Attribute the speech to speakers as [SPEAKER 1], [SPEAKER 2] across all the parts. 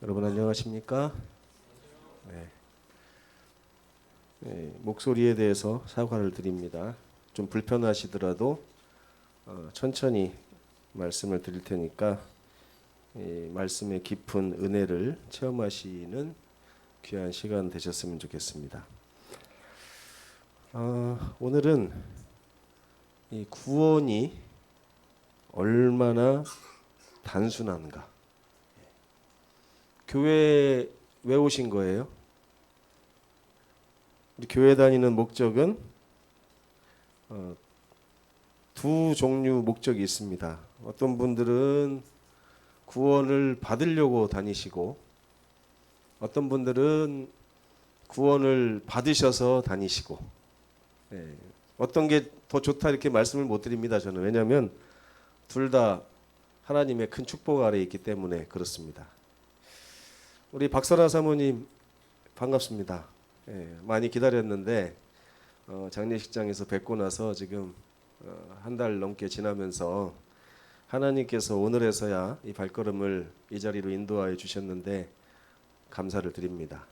[SPEAKER 1] 여러분 안녕하십니까? 네. 목소리에 대해서 사과를 드립니다. 좀 불편하시더라도 천천히 말씀을 드릴 테니까 말씀의 깊은 은혜를 체험하시는 귀한 시간 되셨으면 좋겠습니다. 오늘은 이 구원이 얼마나 단순한가? 교회 왜 오신 거예요? 우리 교회 다니는 목적은 두 종류 목적이 있습니다. 어떤 분들은 구원을 받으려고 다니시고 어떤 분들은 구원을 받으셔서 다니시고 어떤 게 더 좋다 이렇게 말씀을 못 드립니다. 저는 왜냐하면 둘 다 하나님의 큰 축복 아래에 있기 때문에 그렇습니다. 우리 박선아 사모님 반갑습니다. 많이 기다렸는데 장례식장에서 뵙고 나서 지금 한 달 넘게 지나면서 하나님께서 오늘에서야 이 발걸음을 이 자리로 인도하여 주셨는데 감사를 드립니다.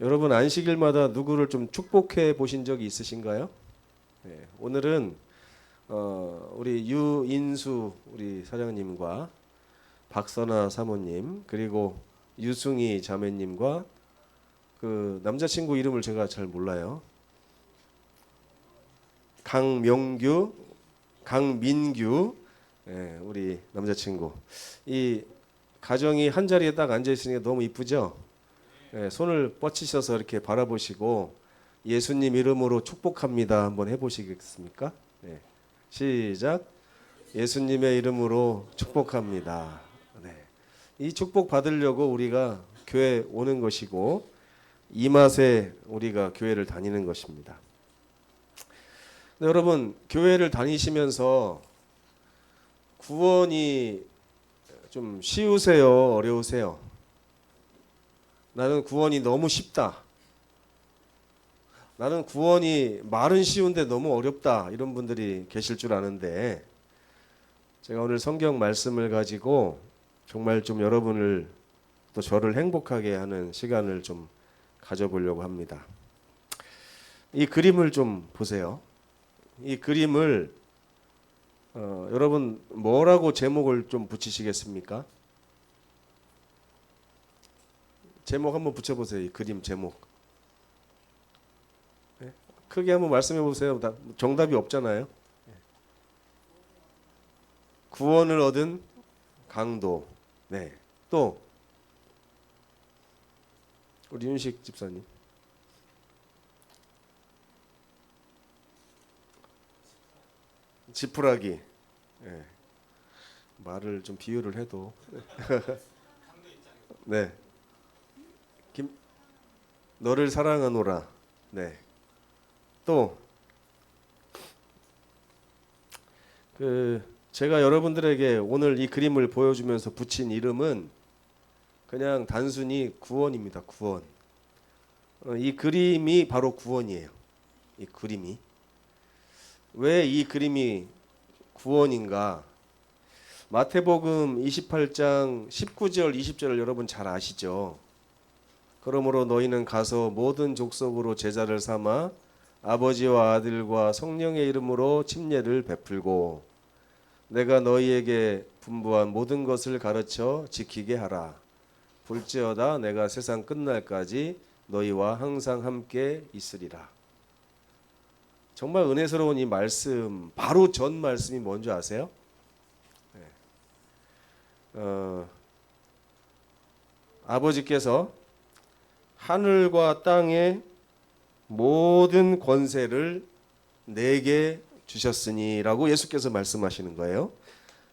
[SPEAKER 1] 여러분 안식일마다 누구를 좀 축복해 보신 적이 있으신가요? 오늘은 우리 유인수 우리 사장님과 박선아 사모님 그리고 유승희 자매님과 그 남자친구 이름을 제가 잘 몰라요. 강명규, 강민규, 우리 남자친구. 이 가정이 한 자리에 딱 앉아 있으니까 너무 이쁘죠? 손을 뻗치셔서 이렇게 바라보시고 예수님 이름으로 축복합니다. 한번 해보시겠습니까? 시작. 예수님의 이름으로 축복합니다. 이 축복 받으려고 우리가 교회 오는 것이고 이 맛에 우리가 교회를 다니는 것입니다. 여러분 교회를 다니시면서 구원이 좀 쉬우세요? 어려우세요? 나는 구원이 너무 쉽다. 나는 구원이 말은 쉬운데 너무 어렵다. 이런 분들이 계실 줄 아는데 제가 오늘 성경 말씀을 가지고 정말 좀 여러분을 또 저를 행복하게 하는 시간을 좀 가져보려고 합니다. 이 그림을 좀 보세요. 이 그림을 여러분 뭐라고 제목을 좀 붙이시겠습니까? 제목 한번 붙여보세요. 이 그림 제목. 크게 한번 말씀해 보세요. 정답이 없잖아요. 구원을 얻은 강도. 또 우리 윤식 집사님. 지푸라기. 말을 좀 비유를 해도. 네. 너를 사랑하노라. 또 제가 여러분들에게 오늘 이 그림을 보여주면서 붙인 이름은 그냥 단순히 구원입니다. 구원. 이 그림이 바로 구원이에요. 이 그림이. 왜 이 그림이 구원인가? 마태복음 28장 19절 20절을 여러분 잘 아시죠? 그러므로 너희는 가서 모든 족속으로 제자를 삼아 아버지와 아들과 성령의 이름으로 침례를 베풀고 내가 너희에게 분부한 모든 것을 가르쳐 지키게 하라. 볼지어다 내가 세상 끝날까지 너희와 항상 함께 있으리라. 정말 은혜스러운 이 말씀 바로 전 말씀이 뭔지 아세요? 아버지께서 하늘과 땅의 모든 권세를 내게 주셨으니라고 예수께서 말씀하시는 거예요.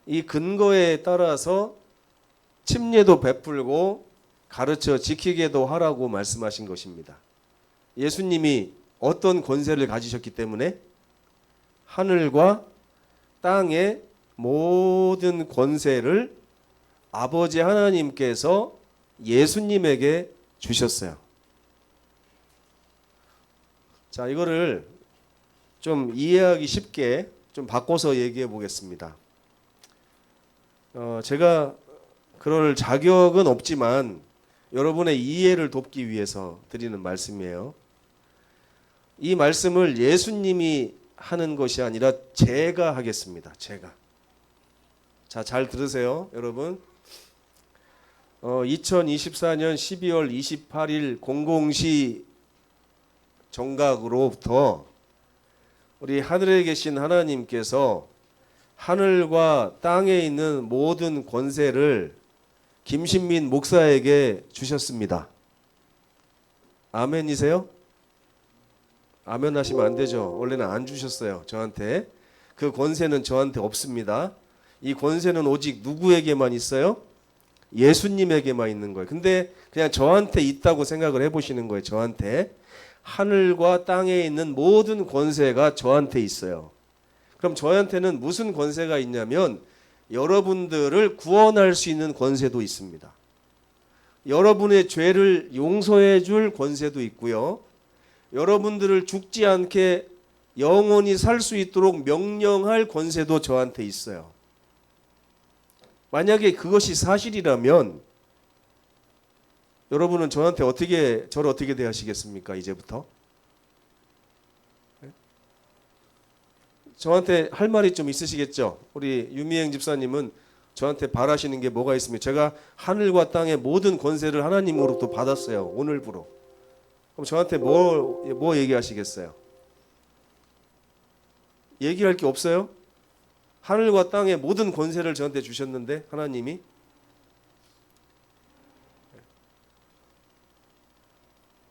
[SPEAKER 1] 이 근거에 따라서 침례도 베풀고 가르쳐 지키게도 하라고 말씀하신 것입니다. 예수님이 어떤 권세를 가지셨기 때문에 하늘과 땅의 모든 권세를 아버지 하나님께서 예수님에게 주셨어요. 자, 이거를 좀 이해하기 쉽게 좀 바꿔서 얘기해 보겠습니다. 제가 그럴 자격은 없지만 여러분의 이해를 돕기 위해서 드리는 말씀이에요. 이 말씀을 예수님이 하는 것이 아니라 제가 하겠습니다. 제가. 자, 잘 들으세요, 여러분. 2024년 12월 28일 00시 정각으로부터 우리 하늘에 계신 하나님께서 하늘과 땅에 있는 모든 권세를 김신민 목사에게 주셨습니다. 아멘이세요? 아멘 하시면 안 되죠. 원래는 안 주셨어요, 저한테. 그 권세는 저한테 없습니다. 이 권세는 오직 누구에게만 있어요? 예수님에게만 있는 거예요. 근데 그냥 저한테 있다고 생각을 해보시는 거예요. 저한테. 하늘과 땅에 있는 모든 권세가 저한테 있어요. 그럼 저한테는 무슨 권세가 있냐면 여러분들을 구원할 수 있는 권세도 있습니다. 여러분의 죄를 용서해 줄 권세도 있고요. 여러분들을 죽지 않게 영원히 살 수 있도록 명령할 권세도 저한테 있어요. 만약에 그것이 사실이라면 여러분은 저를 어떻게 대하시겠습니까? 이제부터? 저한테 할 말이 좀 있으시겠죠? 우리 유미행 집사님은 저한테 바라시는 게 뭐가 있습니까? 제가 하늘과 땅의 모든 권세를 하나님으로부터 받았어요. 오늘부로. 그럼 저한테 뭐 얘기하시겠어요? 얘기할 게 없어요? 하늘과 땅의 모든 권세를 저한테 주셨는데 하나님이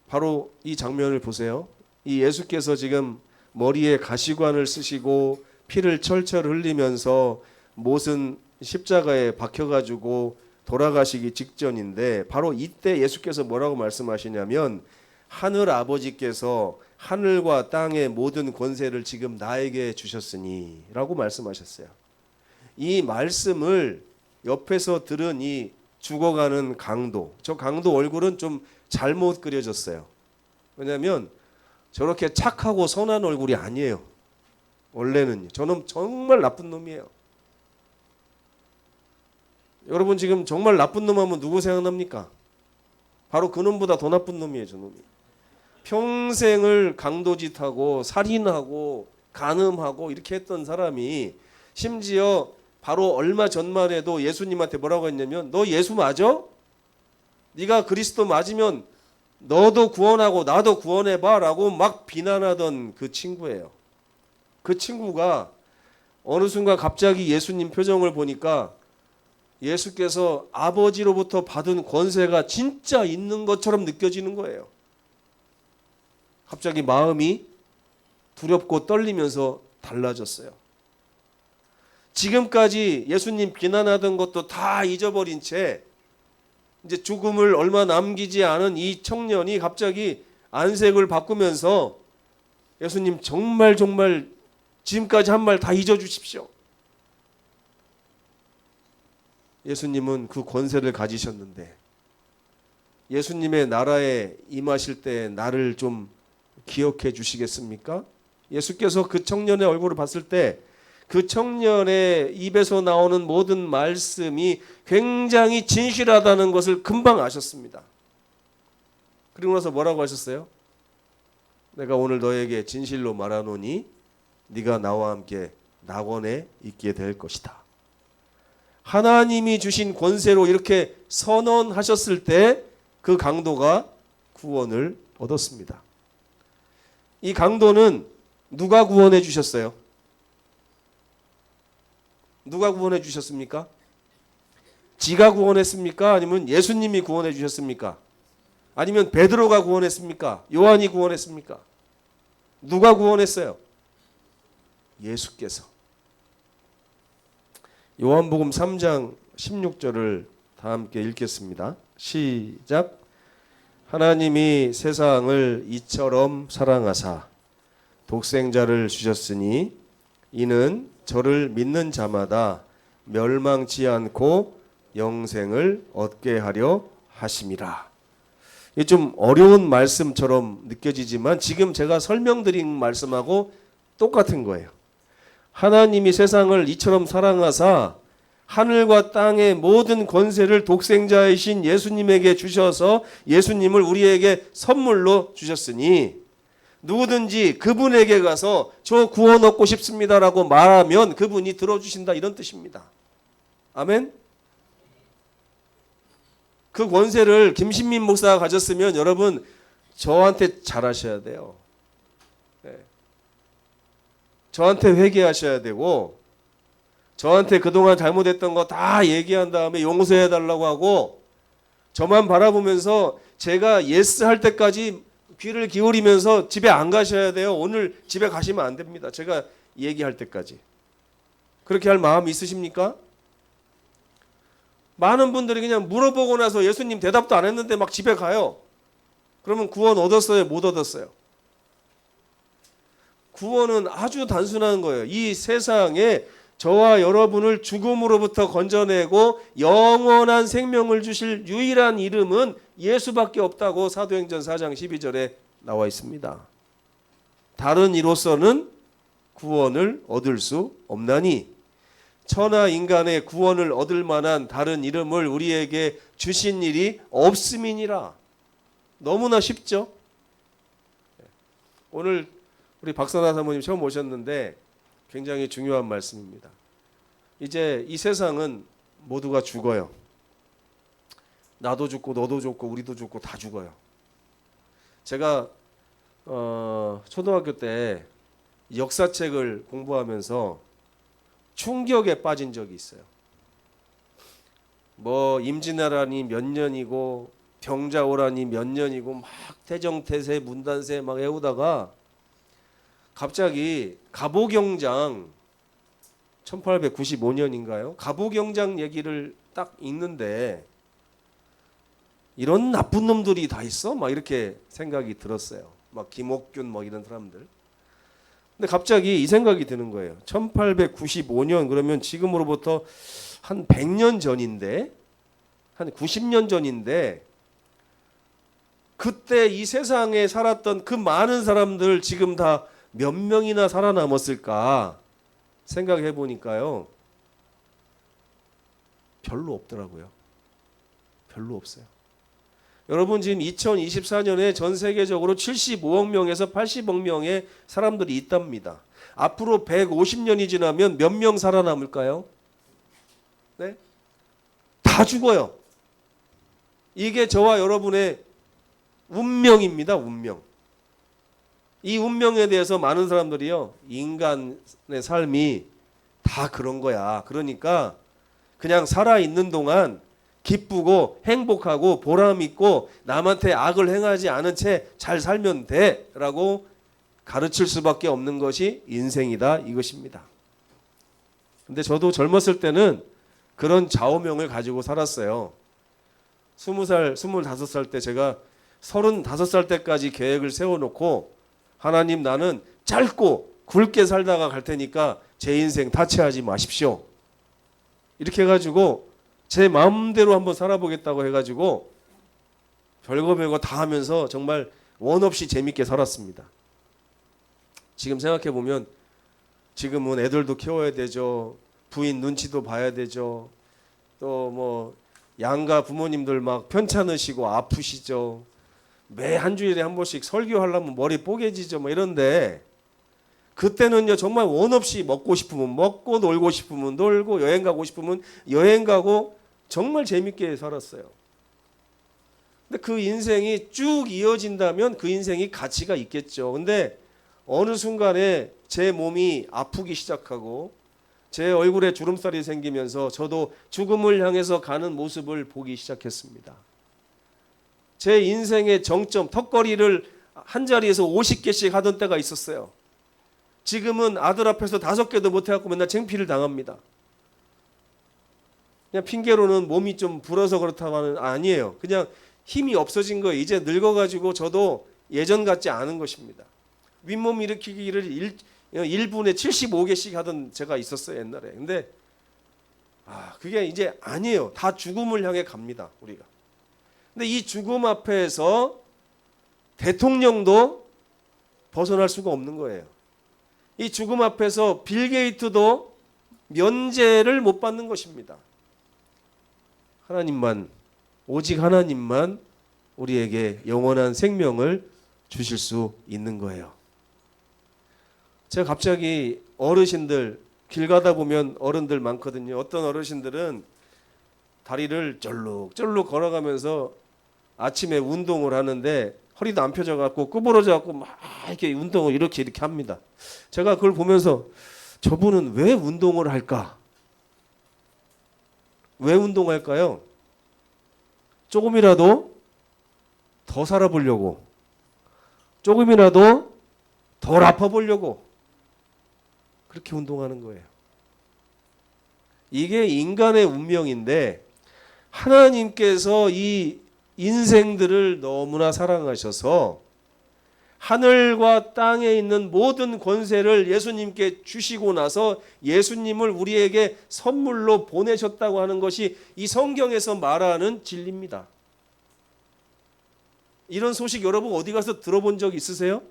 [SPEAKER 1] 바로 이 장면을 보세요. 이 예수께서 지금 머리에 가시관을 쓰시고 피를 철철 흘리면서 못은 십자가에 박혀가지고 돌아가시기 직전인데 바로 이때 예수께서 뭐라고 말씀하시냐면 하늘 아버지께서 하늘과 땅의 모든 권세를 지금 나에게 주셨으니 라고 말씀하셨어요. 이 말씀을 옆에서 들은 이 죽어가는 강도, 저 강도 얼굴은 좀 잘못 그려졌어요. 왜냐하면 저렇게 착하고 선한 얼굴이 아니에요. 원래는 저는 정말 나쁜 놈이에요. 여러분 지금 정말 나쁜 놈 하면 누구 생각납니까? 바로 그 놈보다 더 나쁜 놈이에요. 저 놈이. 평생을 강도짓하고 살인하고 간음하고 이렇게 했던 사람이 심지어 바로 얼마 전만 해도 예수님한테 뭐라고 했냐면 너 예수 맞아? 네가 그리스도 맞으면 너도 구원하고 나도 구원해봐 라고 막 비난하던 그 친구예요. 그 친구가 어느 순간 갑자기 예수님 표정을 보니까 예수께서 아버지로부터 받은 권세가 진짜 있는 것처럼 느껴지는 거예요. 갑자기 마음이 두렵고 떨리면서 달라졌어요. 지금까지 예수님 비난하던 것도 다 잊어버린 채 이제 죽음을 얼마 남기지 않은 이 청년이 갑자기 안색을 바꾸면서 예수님 정말 지금까지 한 말 다 잊어주십시오. 예수님은 그 권세를 가지셨는데 예수님의 나라에 임하실 때 나를 좀 기억해 주시겠습니까? 예수께서 그 청년의 얼굴을 봤을 때 그 청년의 입에서 나오는 모든 말씀이 굉장히 진실하다는 것을 금방 아셨습니다. 그리고 나서 뭐라고 하셨어요? 내가 오늘 너에게 진실로 말하노니 네가 나와 함께 낙원에 있게 될 것이다. 하나님이 주신 권세로 이렇게 선언하셨을 때 그 강도가 구원을 얻었습니다. 이 강도는 누가 구원해 주셨어요? 누가 구원해 주셨습니까? 지가 구원했습니까? 아니면 예수님이 구원해 주셨습니까? 아니면 베드로가 구원했습니까? 요한이 구원했습니까? 누가 구원했어요? 예수께서. 요한복음 3장 16절을 다 함께 읽겠습니다. 시작. 하나님이 세상을 이처럼 사랑하사 독생자를 주셨으니 이는 저를 믿는 자마다 멸망치 않고 영생을 얻게 하려 하심이라. 이게 좀 어려운 말씀처럼 느껴지지만 지금 제가 설명드린 말씀하고 똑같은 거예요. 하나님이 세상을 이처럼 사랑하사 하늘과 땅의 모든 권세를 독생자이신 예수님에게 주셔서 예수님을 우리에게 선물로 주셨으니 누구든지 그분에게 가서 저 구원 얻고 싶습니다라고 말하면 그분이 들어주신다, 이런 뜻입니다. 아멘? 그 권세를 김신민 목사가 가졌으면 여러분 저한테 잘하셔야 돼요. 네. 저한테 회개하셔야 되고 저한테 그동안 잘못했던 거 다 얘기한 다음에 용서해 달라고 하고 저만 바라보면서 제가 예스 할 때까지 귀를 기울이면서 집에 안 가셔야 돼요. 오늘 집에 가시면 안 됩니다. 제가 얘기할 때까지. 그렇게 할 마음이 있으십니까? 많은 분들이 그냥 물어보고 나서 예수님 대답도 안 했는데 막 집에 가요. 그러면 구원 얻었어요? 못 얻었어요? 구원은 아주 단순한 거예요. 이 세상에 저와 여러분을 죽음으로부터 건져내고 영원한 생명을 주실 유일한 이름은 예수밖에 없다고 사도행전 4장 12절에 나와 있습니다. 다른 이로서는 구원을 얻을 수 없나니 천하 인간의 구원을 얻을 만한 다른 이름을 우리에게 주신 일이 없음이니라. 너무나 쉽죠? 오늘 우리 박선아 사모님 처음 오셨는데 굉장히 중요한 말씀입니다. 이제 이 세상은 모두가 죽어요. 나도 죽고 너도 죽고 우리도 죽고 다 죽어요. 제가 초등학교 때 역사책을 공부하면서 충격에 빠진 적이 있어요. 뭐 임진왜란이 몇 년이고 병자호란이 몇 년이고 막 태정태세 문단세 막 외우다가 갑자기 갑오경장 1895년인가요? 갑오경장 얘기를 딱 읽는데 이런 나쁜 놈들이 다 있어? 막 이렇게 생각이 들었어요. 막 김옥균 뭐 이런 사람들. 근데 갑자기 이 생각이 드는 거예요. 1895년 그러면 지금으로부터 한 100년 전인데 한 90년 전인데 그때 이 세상에 살았던 그 많은 사람들 지금 다 몇 명이나 살아남았을까 생각해 보니까요. 별로 없더라고요. 별로 없어요. 여러분 지금 2024년에 전 세계적으로 75억 명에서 80억 명의 사람들이 있답니다. 앞으로 150년이 지나면 몇 명 살아남을까요? 네? 다 죽어요. 이게 저와 여러분의 운명입니다. 운명. 이 운명에 대해서 많은 사람들이요. 인간의 삶이 다 그런 거야. 그러니까 그냥 살아있는 동안 기쁘고 행복하고 보람 있고 남한테 악을 행하지 않은 채 잘 살면 돼 라고 가르칠 수밖에 없는 것이 인생이다 이것입니다. 근데 저도 젊었을 때는 그런 좌우명을 가지고 살았어요. 20살, 25살 때 제가 35살 때까지 계획을 세워놓고 하나님 나는 짧고 굵게 살다가 갈 테니까 제 인생 타치하지 마십시오. 이렇게 해가지고 제 마음대로 한번 살아보겠다고 해가지고 별거 다 하면서 정말 원 없이 재밌게 살았습니다. 지금 생각해보면 지금은 애들도 키워야 되죠. 부인 눈치도 봐야 되죠. 또 뭐 양가 부모님들 막 편찮으시고 아프시죠. 매 한 주일에 한 번씩 설교하려면 머리 뽀개지죠. 뭐 이런데 그때는요 정말 원 없이 먹고 싶으면 먹고 놀고 싶으면 놀고 여행 가고 싶으면 여행 가고 정말 재밌게 살았어요. 근데 그 인생이 쭉 이어진다면 그 인생이 가치가 있겠죠. 근데 어느 순간에 제 몸이 아프기 시작하고 제 얼굴에 주름살이 생기면서 저도 죽음을 향해서 가는 모습을 보기 시작했습니다. 제 인생의 정점, 턱걸이를 한 자리에서 50개씩 하던 때가 있었어요. 지금은 아들 앞에서 5개도 못해갖고 맨날 창피를 당합니다. 그냥 핑계로는 몸이 좀 불어서 그렇다고 하는 아니에요. 그냥 힘이 없어진 거예요. 이제 늙어가지고 저도 예전 같지 않은 것입니다. 윗몸 일으키기를 1분에 75개씩 하던 제가 있었어요. 옛날에. 근데 그게 이제 아니에요. 다 죽음을 향해 갑니다. 우리가. 근데 이 죽음 앞에서 대통령도 벗어날 수가 없는 거예요. 이 죽음 앞에서 빌 게이트도 면제를 못 받는 것입니다. 하나님만, 오직 하나님만 우리에게 영원한 생명을 주실 수 있는 거예요. 제가 갑자기 어르신들, 길 가다 보면 어른들 많거든요. 어떤 어르신들은 다리를 쫄룩쫄룩 걸어가면서 아침에 운동을 하는데 허리도 안 펴져갖고 구부러져갖고 막 이렇게 운동을 이렇게 합니다. 제가 그걸 보면서 저분은 왜 운동을 할까? 왜 운동할까요? 조금이라도 더 살아보려고, 조금이라도 덜 아파보려고 그렇게 운동하는 거예요. 이게 인간의 운명인데 하나님께서 이 인생들을 너무나 사랑하셔서 하늘과 땅에 있는 모든 권세를 예수님께 주시고 나서 예수님을 우리에게 선물로 보내셨다고 하는 것이 이 성경에서 말하는 진리입니다. 이런 소식 여러분 어디 가서 들어본 적 있으세요?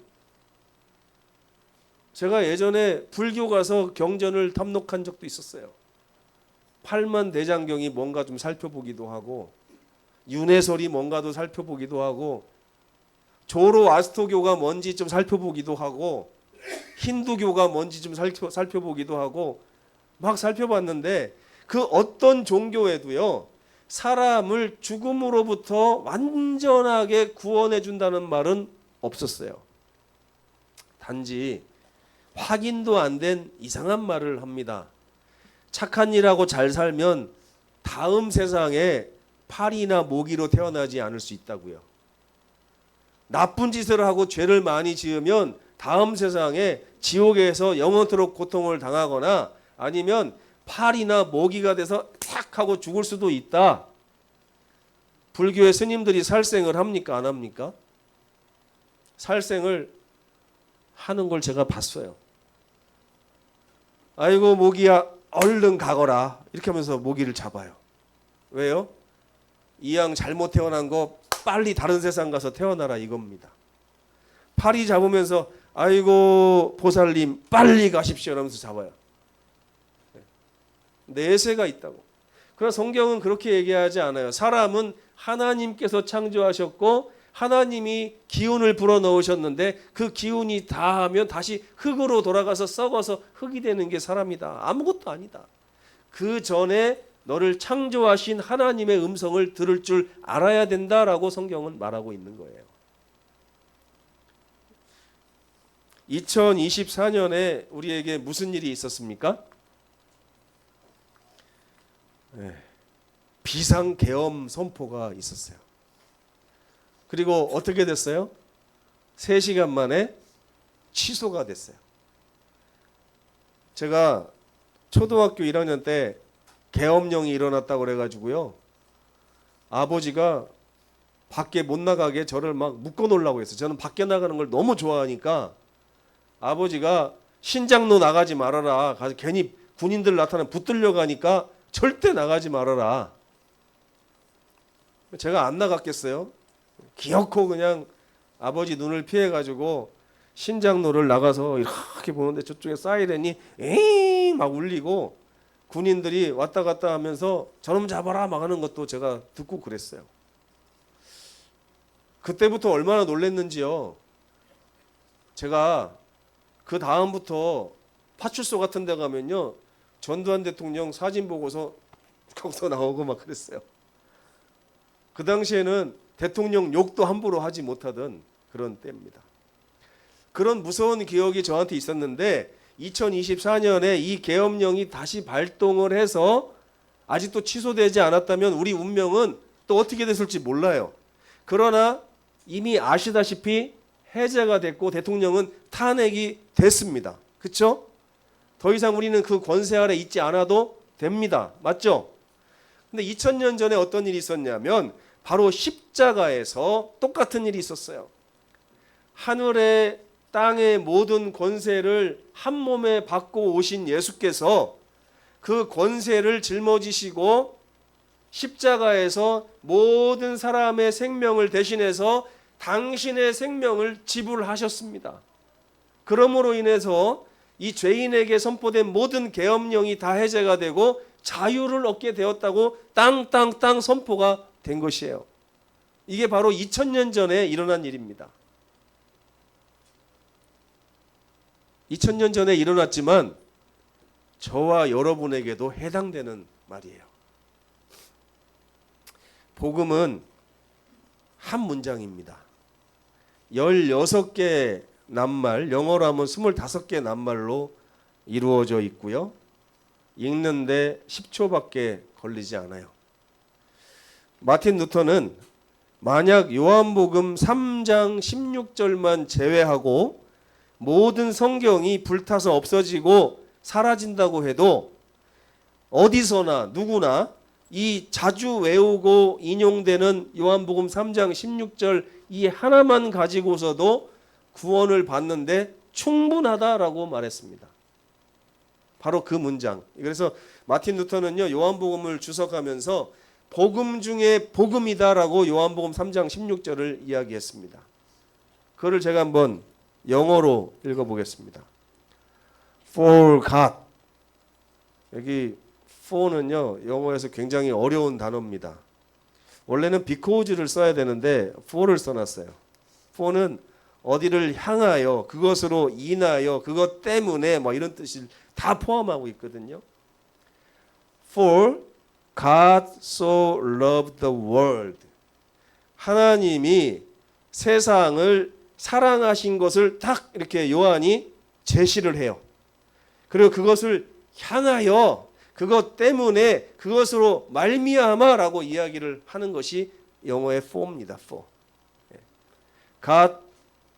[SPEAKER 1] 제가 예전에 불교 가서 경전을 탐독한 적도 있었어요. 팔만대장경이 뭔가 좀 살펴보기도 하고 윤회설이 뭔가도 살펴보기도 하고 조로아스토교가 뭔지 좀 살펴보기도 하고 힌두교가 뭔지 좀 살펴보기도 하고 막 살펴봤는데 그 어떤 종교에도요 사람을 죽음으로부터 완전하게 구원해 준다는 말은 없었어요. 단지 확인도 안 된 이상한 말을 합니다. 착한 일하고 잘 살면 다음 세상에 파리나 모기로 태어나지 않을 수 있다고요. 나쁜 짓을 하고 죄를 많이 지으면 다음 세상에 지옥에서 영원토록 고통을 당하거나 아니면 파리나 모기가 돼서 탁 하고 죽을 수도 있다. 불교의 스님들이 살생을 합니까? 안 합니까? 살생을 하는 걸 제가 봤어요. 아이고 모기야 얼른 가거라 이렇게 하면서 모기를 잡아요. 왜요? 이양 잘못 태어난 거 빨리 다른 세상 가서 태어나라 이겁니다. 파리 잡으면서 아이고 보살님 빨리 가십시오 이러면서 잡아요. 내세가 있다고. 그러나 성경은 그렇게 얘기하지 않아요. 사람은 하나님께서 창조하셨고 하나님이 기운을 불어넣으셨는데 그 기운이 다하면 다시 흙으로 돌아가서 썩어서 흙이 되는 게 사람이다. 아무것도 아니다. 그 전에 너를 창조하신 하나님의 음성을 들을 줄 알아야 된다라고 성경은 말하고 있는 거예요. 2024년에 우리에게 무슨 일이 있었습니까? 비상계엄 선포가 있었어요. 그리고 어떻게 됐어요? 3시간 만에 취소가 됐어요. 제가 초등학교 1학년 때 계엄령이 일어났다고 그래가지고요. 아버지가 밖에 못 나가게 저를 막 묶어 놓으려고 했어요. 저는 밖에 나가는 걸 너무 좋아하니까 아버지가 신장로 나가지 말아라. 가서 괜히 군인들 나타나면 붙들려 가니까 절대 나가지 말아라. 제가 안 나갔겠어요? 기어코 그냥 아버지 눈을 피해가지고 신장로를 나가서 이렇게 보는데 저쪽에 사이렌이 에잉 막 울리고 군인들이 왔다 갔다 하면서 저놈 잡아라 막 하는 것도 제가 듣고 그랬어요. 그때부터 얼마나 놀랬는지요. 제가 그 다음부터 파출소 같은 데 가면요 전두환 대통령 사진 보고서 거기서 나오고 막 그랬어요. 그 당시에는 대통령 욕도 함부로 하지 못하던 그런 때입니다. 그런 무서운 기억이 저한테 있었는데 2024년에 이 계엄령이 다시 발동을 해서 아직도 취소되지 않았다면 우리 운명은 또 어떻게 됐을지 몰라요. 그러나 이미 아시다시피 해제가 됐고 대통령은 탄핵이 됐습니다. 그렇죠? 더 이상 우리는 그 권세 아래 있지 않아도 됩니다. 맞죠? 근데 2000년 전에 어떤 일이 있었냐면 바로 십자가에서 똑같은 일이 있었어요. 하늘의 땅의 모든 권세를 한 몸에 받고 오신 예수께서 그 권세를 짊어지시고 십자가에서 모든 사람의 생명을 대신해서 당신의 생명을 지불하셨습니다. 그러므로 인해서 이 죄인에게 선포된 모든 계엄령이 다 해제가 되고 자유를 얻게 되었다고 땅땅땅 선포가 된 것이에요. 이게 바로 2000년 전에 일어난 일입니다. 2000년 전에 일어났지만 저와 여러분에게도 해당되는 말이에요. 복음은 한 문장입니다. 16개 낱말, 영어로 하면 25개 낱말로 이루어져 있고요. 읽는데 10초밖에 걸리지 않아요. 마틴 루터는 만약 요한복음 3장 16절만 제외하고 모든 성경이 불타서 없어지고 사라진다고 해도 어디서나 누구나 이 자주 외우고 인용되는 요한복음 3장 16절 이 하나만 가지고서도 구원을 받는데 충분하다라고 말했습니다. 바로 그 문장. 그래서 마틴 루터는요, 요한복음을 주석하면서 복음 중에 복음이다라고 요한복음 3장 16절을 이야기했습니다. 그거를 제가 한번 영어로 읽어보겠습니다. For God. 여기 for는요, 영어에서 굉장히 어려운 단어입니다. 원래는 because를 써야 되는데 for를 써놨어요. for는 어디를 향하여, 그것으로 인하여, 그것 때문에 뭐 이런 뜻을 다 포함하고 있거든요. For God so loved the world. 하나님이 세상을 사랑하신 것을 딱 이렇게 요한이 제시를 해요. 그리고 그것을 향하여, 그것 때문에, 그것으로 말미암아라고 이야기를 하는 것이 영어의 for입니다. for. God,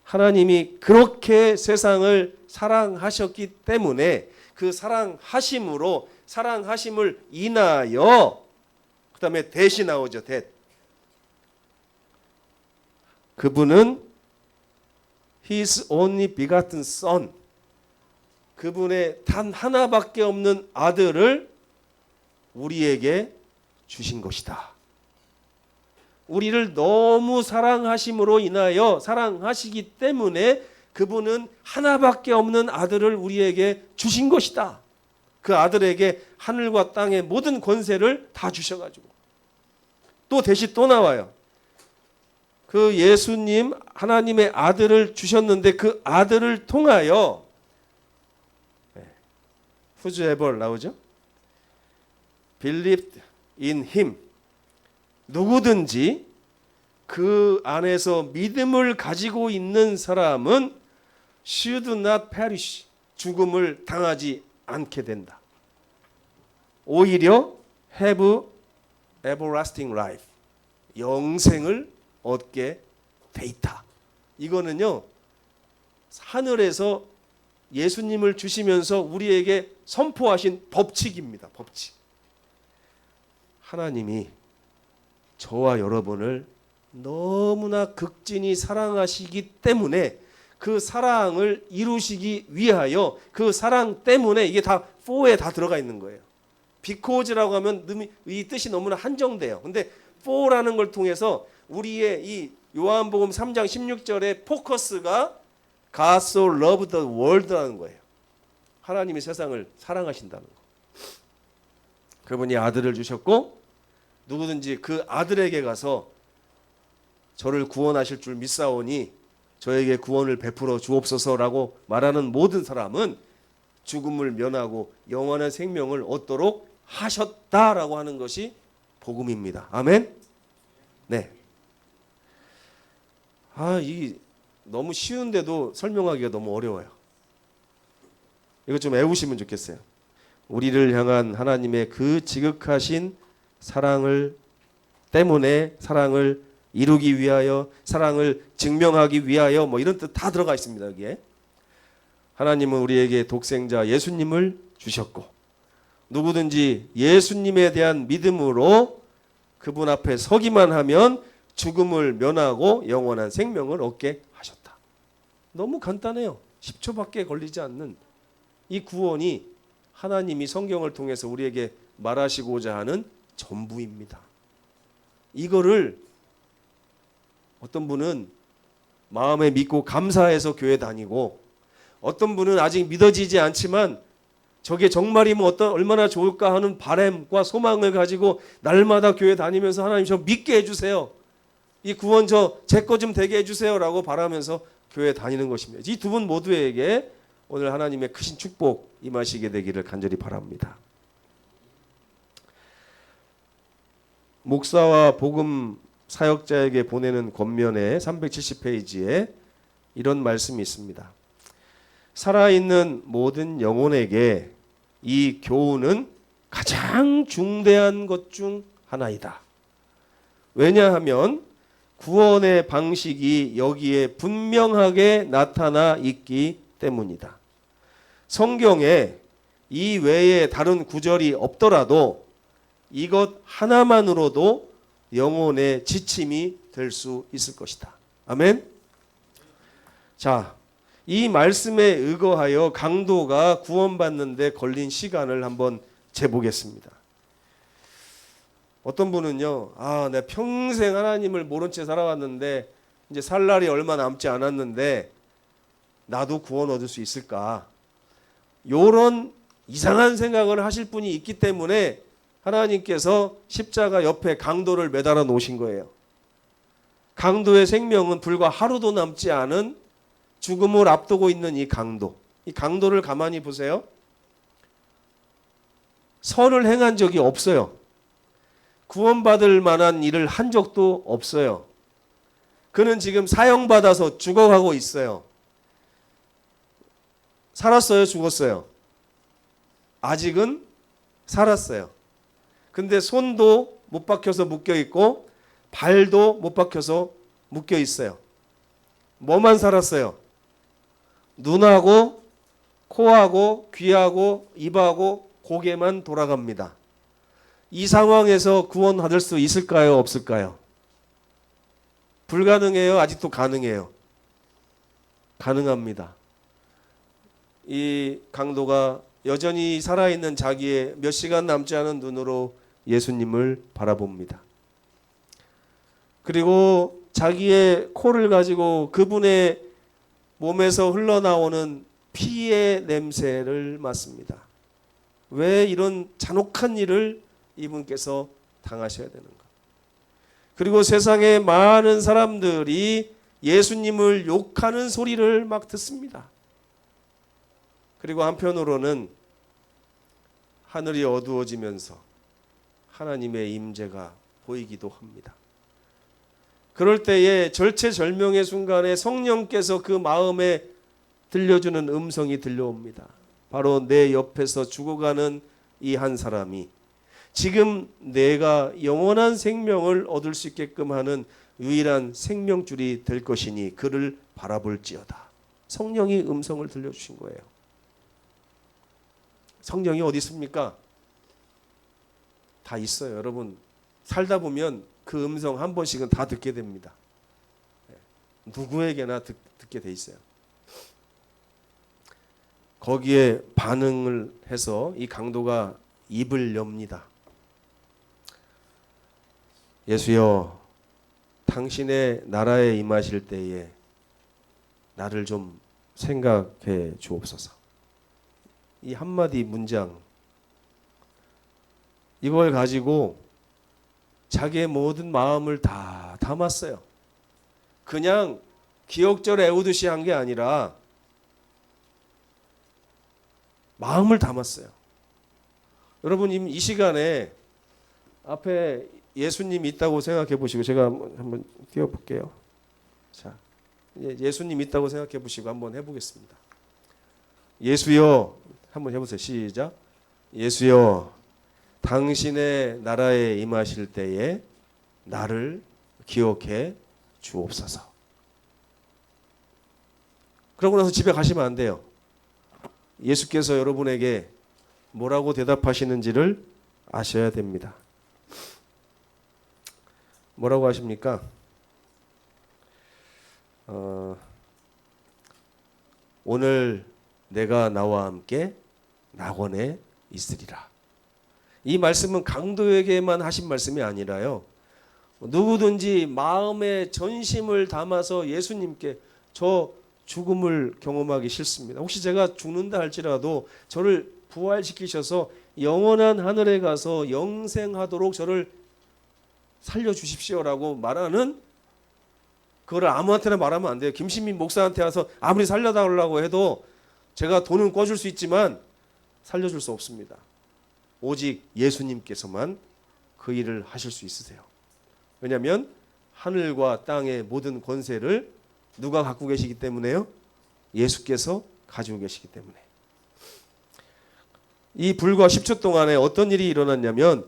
[SPEAKER 1] 하나님이 그렇게 세상을 사랑하셨기 때문에 그 사랑하심으로, 사랑하심을 인하여, 그 다음에 대시 나오죠. 그분은 His only begotten Son, 그분의 단 하나밖에 없는 아들을 우리에게 주신 것이다. 우리를 너무 사랑하심으로 인하여, 사랑하시기 때문에 그분은 하나밖에 없는 아들을 우리에게 주신 것이다. 그 아들에게 하늘과 땅의 모든 권세를 다 주셔가지고. 또 대시 또 나와요. 그 예수님, 하나님의 아들을 주셨는데 그 아들을 통하여 whosoever 나오죠? believed in him. 누구든지 그 안에서 믿음을 가지고 있는 사람은 should not perish. 죽음을 당하지 않게 된다. 오히려 have everlasting life. 영생을 얻게 돼 있다. 이거는요, 하늘에서 예수님을 주시면서 우리에게 선포하신 법칙입니다. 법칙. 하나님이 저와 여러분을 너무나 극진히 사랑하시기 때문에 그 사랑을 이루시기 위하여, 그 사랑 때문에, 이게 다 for에 다 들어가 있는 거예요. because라고 하면 이 뜻이 너무나 한정돼요. 근데 for라는 걸 통해서 우리의 이 요한복음 3장 16절의 포커스가 God so loved the world라는 거예요. 하나님이 세상을 사랑하신다는 거. 그분이 아들을 주셨고, 누구든지 그 아들에게 가서 저를 구원하실 줄 믿사오니 저에게 구원을 베풀어 주옵소서라고 말하는 모든 사람은 죽음을 면하고 영원한 생명을 얻도록 하셨다라고 하는 것이 복음입니다. 아멘? 네. 이 너무 쉬운데도 설명하기가 너무 어려워요. 이거 좀 외우시면 좋겠어요. 우리를 향한 하나님의 그 지극하신 사랑을 때문에, 사랑을 이루기 위하여, 사랑을 증명하기 위하여, 뭐 이런 뜻 다 들어가 있습니다. 여기에 하나님은 우리에게 독생자 예수님을 주셨고, 누구든지 예수님에 대한 믿음으로 그분 앞에 서기만 하면 죽음을 면하고 영원한 생명을 얻게 하셨다. 너무 간단해요. 10초밖에 걸리지 않는 이 구원이 하나님이 성경을 통해서 우리에게 말하시고자 하는 전부입니다. 이거를 어떤 분은 마음에 믿고 감사해서 교회 다니고, 어떤 분은 아직 믿어지지 않지만 저게 정말이면 얼마나 좋을까 하는 바람과 소망을 가지고 날마다 교회 다니면서 하나님 저 믿게 해주세요. 이 구원 제 거 좀 되게 해주세요라고 바라면서 교회 다니는 것입니다. 이 두 분 모두에게 오늘 하나님의 크신 축복 임하시게 되기를 간절히 바랍니다. 목사와 복음 사역자에게 보내는 권면의 370페이지에 이런 말씀이 있습니다. 살아있는 모든 영혼에게 이 교훈은 가장 중대한 것 중 하나이다. 왜냐하면 구원의 방식이 여기에 분명하게 나타나 있기 때문이다. 성경에 이 외에 다른 구절이 없더라도 이것 하나만으로도 영혼의 지침이 될 수 있을 것이다. 아멘. 자, 이 말씀에 의거하여 강도가 구원받는데 걸린 시간을 한번 재보겠습니다. 어떤 분은요, 내 평생 하나님을 모른 채 살아왔는데 이제 살 날이 얼마 남지 않았는데 나도 구원 얻을 수 있을까? 요런 이상한 생각을 하실 분이 있기 때문에 하나님께서 십자가 옆에 강도를 매달아 놓으신 거예요. 강도의 생명은 불과 하루도 남지 않은 죽음을 앞두고 있는 이 강도를 가만히 보세요. 선을 행한 적이 없어요. 구원받을 만한 일을 한 적도 없어요. 그는 지금 사형받아서 죽어가고 있어요. 살았어요? 죽었어요? 아직은 살았어요. 근데 손도 못 박혀서 묶여 있고 발도 못 박혀서 묶여 있어요. 뭐만 살았어요? 눈하고 코하고 귀하고 입하고 고개만 돌아갑니다. 이 상황에서 구원 받을 수 있을까요? 없을까요? 불가능해요? 아직도 가능해요? 가능합니다. 이 강도가 여전히 살아있는 자기의 몇 시간 남지 않은 눈으로 예수님을 바라봅니다. 그리고 자기의 코를 가지고 그분의 몸에서 흘러나오는 피의 냄새를 맡습니다. 왜 이런 잔혹한 일을 이분께서 당하셔야 되는가? 그리고 세상의 많은 사람들이 예수님을 욕하는 소리를 막 듣습니다. 그리고 한편으로는 하늘이 어두워지면서 하나님의 임재가 보이기도 합니다. 그럴 때에 절체절명의 순간에 성령께서 그 마음에 들려주는 음성이 들려옵니다. 바로 내 옆에서 죽어가는 이 한 사람이 지금 내가 영원한 생명을 얻을 수 있게끔 하는 유일한 생명줄이 될 것이니 그를 바라볼지어다. 성령이 음성을 들려주신 거예요. 성령이 어디 있습니까? 다 있어요. 여러분 살다 보면 그 음성 한 번씩은 다 듣게 됩니다. 누구에게나 듣게 돼 있어요. 거기에 반응을 해서 이 강도가 입을 엽니다. 예수여, 당신의 나라에 임하실 때에 나를 좀 생각해 주옵소서. 이 한마디 문장, 이걸 가지고 자기의 모든 마음을 다 담았어요. 그냥 기억절 애우듯이 한 게 아니라 마음을 담았어요. 여러분 이 시간에 앞에 예수님이 있다고 생각해 보시고, 제가 한번 띄워볼게요. 자, 예수님 있다고 생각해 보시고 한번 해보겠습니다. 예수여, 한번 해보세요. 시작. 예수여, 당신의 나라에 임하실 때에 나를 기억해 주옵소서. 그러고 나서 집에 가시면 안 돼요. 예수께서 여러분에게 뭐라고 대답하시는지를 아셔야 됩니다. 뭐라고 하십니까? 오늘 내가 나와 함께 낙원에 있으리라. 이 말씀은 강도에게만 하신 말씀이 아니라요, 누구든지 마음에 전심을 담아서 예수님께 저 죽음을 경험하기 싫습니다. 혹시 제가 죽는다 할지라도 저를 부활시키셔서 영원한 하늘에 가서 영생하도록 저를 살려주십시오라고 말하는, 그거를 아무한테나 말하면 안 돼요. 김신민 목사한테 와서 아무리 살려달라고 해도 제가 돈은 꿔줄 수 있지만 살려줄 수 없습니다. 오직 예수님께서만 그 일을 하실 수 있으세요. 왜냐하면 하늘과 땅의 모든 권세를 누가 갖고 계시기 때문에요? 예수께서 가지고 계시기 때문에. 이 불과 10초 동안에 어떤 일이 일어났냐면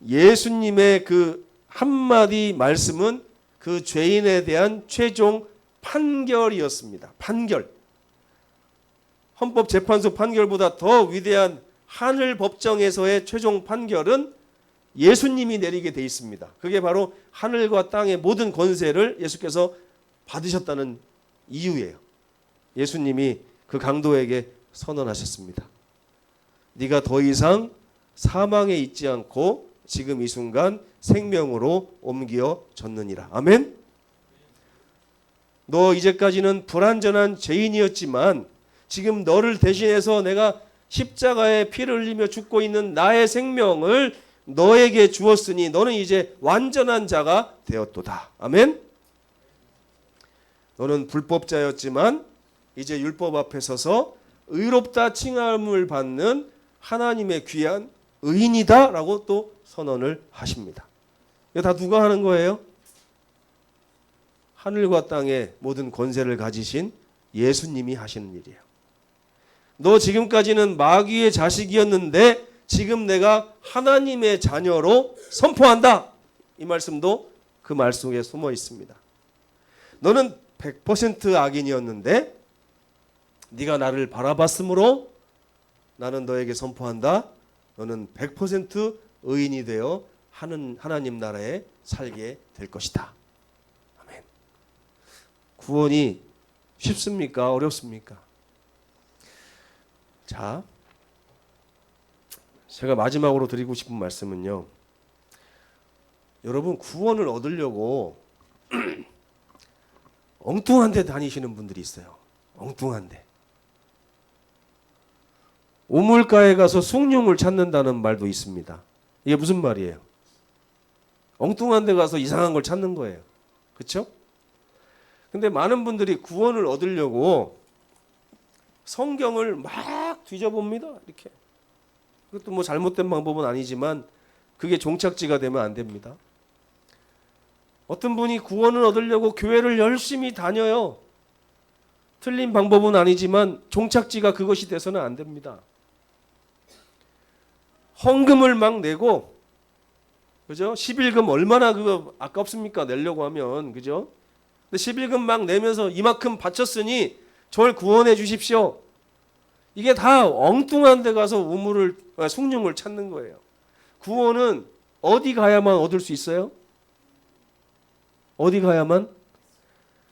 [SPEAKER 1] 예수님의 그 한마디 말씀은 그 죄인에 대한 최종 판결이었습니다. 판결. 헌법재판소 판결보다 더 위대한 하늘 법정에서의 최종 판결은 예수님이 내리게 돼 있습니다. 그게 바로 하늘과 땅의 모든 권세를 예수께서 받으셨다는 이유예요. 예수님이 그 강도에게 선언하셨습니다. 네가 더 이상 사망에 있지 않고 지금 이 순간 생명으로 옮겨졌느니라. 아멘. 너 이제까지는 불완전한 죄인이었지만 지금 너를 대신해서 내가 십자가에 피를 흘리며 죽고 있는 나의 생명을 너에게 주었으니 너는 이제 완전한 자가 되었도다. 아멘. 너는 불법자였지만 이제 율법 앞에 서서 의롭다 칭함을 받는 하나님의 귀한 의인이다 라고 또 선언을 하십니다. 이거 다 누가 하는 거예요? 하늘과 땅의 모든 권세를 가지신 예수님이 하시는 일이에요. 너 지금까지는 마귀의 자식이었는데 지금 내가 하나님의 자녀로 선포한다. 이 말씀도 그 말 속에 숨어 있습니다. 너는 100% 악인이었는데 네가 나를 바라봤으므로 나는 너에게 선포한다. 너는 100% 의인이 되어 하나님 나라에 살게 될 것이다. 아멘. 구원이 쉽습니까? 어렵습니까? 자, 제가 마지막으로 드리고 싶은 말씀은요. 여러분 구원을 얻으려고 엉뚱한 데 다니시는 분들이 있어요. 엉뚱한 데. 우물가에 가서 숭늉을 찾는다는 말도 있습니다. 이게 무슨 말이에요? 엉뚱한 데 가서 이상한 걸 찾는 거예요. 그렇죠? 근데 많은 분들이 구원을 얻으려고 성경을 막 뒤져봅니다. 이렇게. 그것도 뭐 잘못된 방법은 아니지만 그게 종착지가 되면 안 됩니다. 어떤 분이 구원을 얻으려고 교회를 열심히 다녀요. 틀린 방법은 아니지만 종착지가 그것이 돼서는 안 됩니다. 헌금을 막 내고, 그죠? 11금 얼마나 그거 아깝습니까? 내려고 하면, 그죠? 근데 11금 막 내면서 이만큼 바쳤으니 저를 구원해 주십시오. 이게 다 엉뚱한 데 가서 숭늉을 찾는 거예요. 구원은 어디 가야만 얻을 수 있어요? 어디 가야만?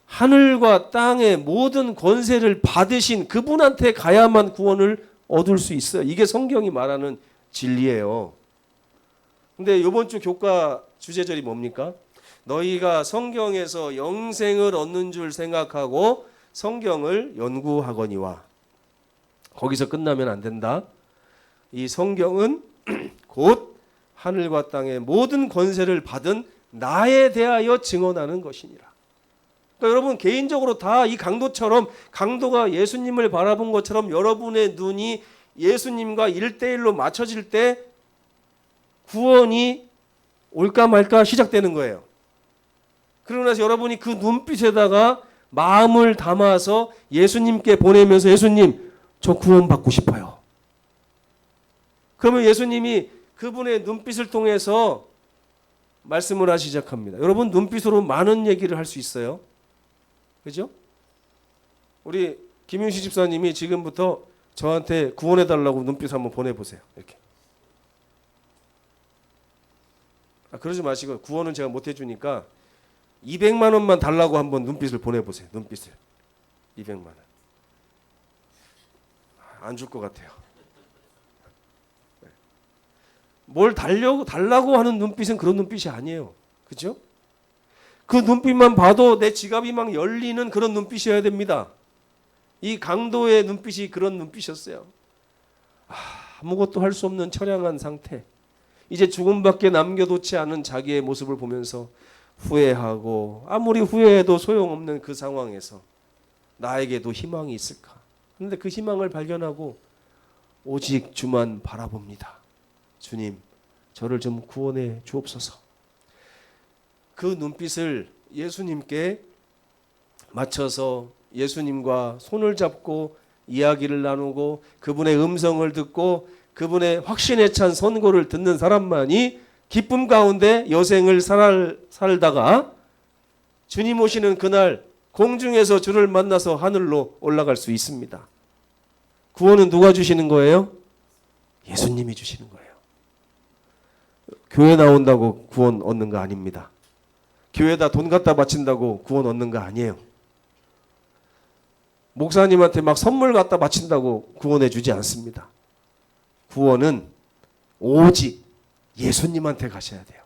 [SPEAKER 1] 하늘과 땅의 모든 권세를 받으신 그분한테 가야만 구원을 얻을 수 있어요. 이게 성경이 말하는 진리예요. 근데 이번 주 교과 주제절이 뭡니까? 너희가 성경에서 영생을 얻는 줄 생각하고 성경을 연구하거니와. 거기서 끝나면 안 된다. 이 성경은 곧 하늘과 땅의 모든 권세를 받은 나에 대하여 증언하는 것이니라. 그러니까 여러분 개인적으로 다 이 강도처럼, 강도가 예수님을 바라본 것처럼 여러분의 눈이 예수님과 1대1로 맞춰질 때 구원이 올까 말까 시작되는 거예요. 그러고 나서 여러분이 그 눈빛에다가 마음을 담아서 예수님께 보내면서 예수님 저 구원 받고 싶어요. 그러면 예수님이 그분의 눈빛을 통해서 말씀을 하시 시작합니다. 여러분 눈빛으로 많은 얘기를 할 수 있어요. 그죠? 우리 김윤시 집사님이 지금부터 저한테 구원해달라고 눈빛 한번 보내보세요. 이렇게. 그러지 마시고 구원은 제가 못 해주니까 200만 원만 달라고 한번 눈빛을 보내보세요. 눈빛을. 200만 원. 안 줄 것 같아요. 뭘 달라고 하는 눈빛은 그런 눈빛이 아니에요. 그죠? 그 눈빛만 봐도 내 지갑이 막 열리는 그런 눈빛이어야 됩니다. 이 강도의 눈빛이 그런 눈빛이었어요. 아무것도 할 수 없는 처량한 상태, 이제 죽음밖에 남겨놓지 않은 자기의 모습을 보면서 후회하고, 아무리 후회해도 소용없는 그 상황에서 나에게도 희망이 있을까? 그런데 그 희망을 발견하고 오직 주만 바라봅니다. 주님, 저를 좀 구원해 주옵소서. 그 눈빛을 예수님께 맞춰서 예수님과 손을 잡고 이야기를 나누고 그분의 음성을 듣고 그분의 확신에 찬 선고를 듣는 사람만이 기쁨 가운데 여생을 살다가 주님 오시는 그날 공중에서 주를 만나서 하늘로 올라갈 수 있습니다. 구원은 누가 주시는 거예요? 예수님이 주시는 거예요. 교회 나온다고 구원 얻는 거 아닙니다. 교회에다 돈 갖다 바친다고 구원 얻는 거 아니에요. 목사님한테 막 선물 갖다 바친다고 구원해 주지 않습니다. 구원은 오직 예수님한테 가셔야 돼요.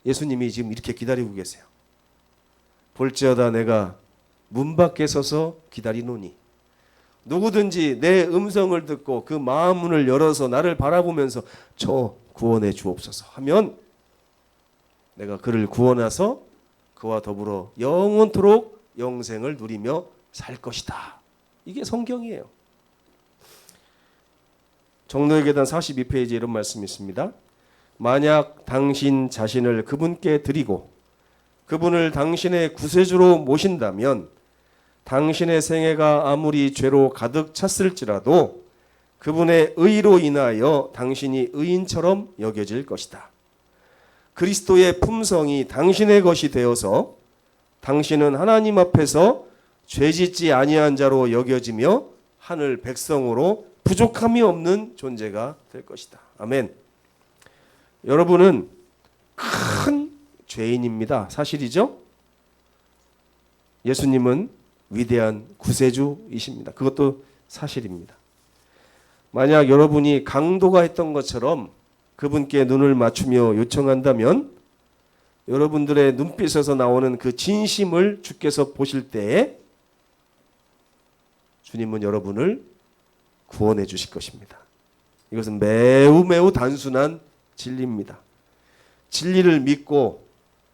[SPEAKER 1] 예수님이 지금 이렇게 기다리고 계세요. 볼지어다 내가 문 밖에 서서 기다리노니 누구든지 내 음성을 듣고 그 마음 문을 열어서 나를 바라보면서 저 구원해 주옵소서 하면 내가 그를 구원해서 그와 더불어 영원토록 영생을 누리며 살 것이다. 이게 성경이에요. 정로의 계단 42페이지에 이런 말씀이 있습니다. 만약 당신 자신을 그분께 드리고 그분을 당신의 구세주로 모신다면 당신의 생애가 아무리 죄로 가득 찼을지라도 그분의 의로 인하여 당신이 의인처럼 여겨질 것이다. 그리스도의 품성이 당신의 것이 되어서 당신은 하나님 앞에서 죄짓지 아니한 자로 여겨지며 하늘 백성으로 부족함이 없는 존재가 될 것이다. 아멘. 여러분은 큰 죄인입니다. 사실이죠? 예수님은 위대한 구세주이십니다. 그것도 사실입니다. 만약 여러분이 강도가 했던 것처럼 그분께 눈을 맞추며 요청한다면 여러분들의 눈빛에서 나오는 그 진심을 주께서 보실 때에 주님은 여러분을 구원해 주실 것입니다. 이것은 매우 단순한 진리입니다. 진리를 믿고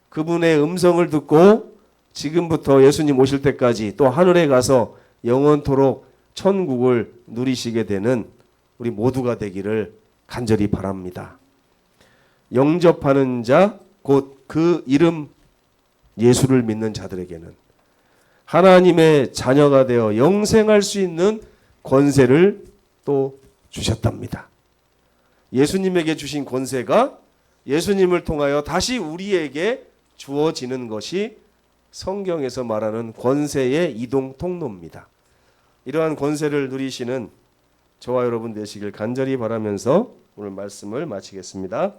[SPEAKER 1] 그분의 음성을 듣고 지금부터 예수님 오실 때까지 또 하늘에 가서 영원토록 천국을 누리시게 되는 우리 모두가 되기를 간절히 바랍니다. 영접하는 자, 곧 그 이름 예수를 믿는 자들에게는 하나님의 자녀가 되어 영생할 수 있는 권세를 또 주셨답니다. 예수님에게 주신 권세가 예수님을 통하여 다시 우리에게 주어지는 것이 성경에서 말하는 권세의 이동 통로입니다. 이러한 권세를 누리시는 저와 여러분 되시길 간절히 바라면서 오늘 말씀을 마치겠습니다.